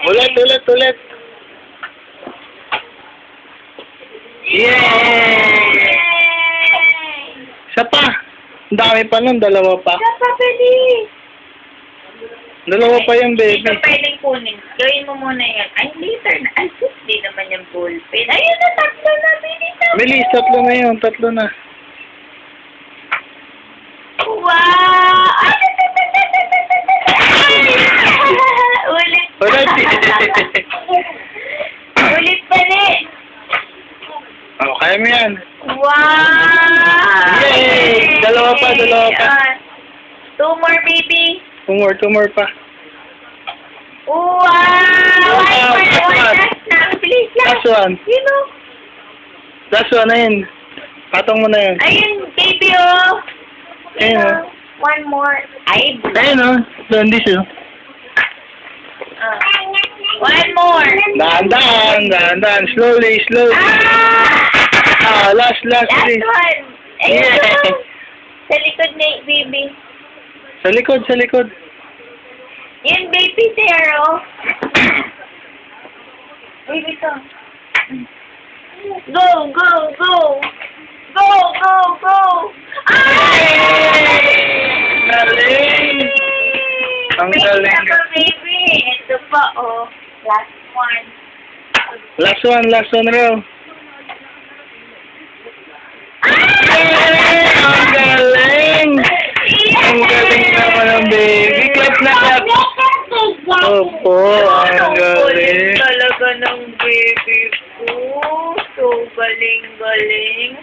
Ulit. Yay! Isa pa. Ang dami pa nun, dalawa pa. Isa pa, bilis. Dalawa pa yung Hindi baby. ka pwedeng kunin. Gawin mo muna yan. Ay, later na. Ay, sus, di naman yung ballpen. Ayun na, tatlo na. Bilis na. Bilis, tatlo na yun. Tatlo na. Wow! Ay, ulit. Ulit. Ulit pali. Oh, kaya mo yan. Wow! Yay! Dalawa pa. Two more, baby. Two more pa. Wow! Wow! Last na. Bilis lang. Last one. You know? Last one na yun. Patong mo na yun. Ayun, baby, oh. Ayun, oh. One more. Ay, Ayun, oh. Doon, this, oh. one more. Dahan. Slowly. Last, Last please. one. Ayun, Yeah. oh. Sa likod na, baby. Sa likod. Yan, baby, there, oh. Baby, to. Go. Ay! Galing! Ang Wait galing. lang po, baby. Ito pa, oh. Last one. Last one raw. Ang galing! Ang galing naman ng baby. Clap na clap. Opo, ang galing. Talaga ng baby ko. So galing.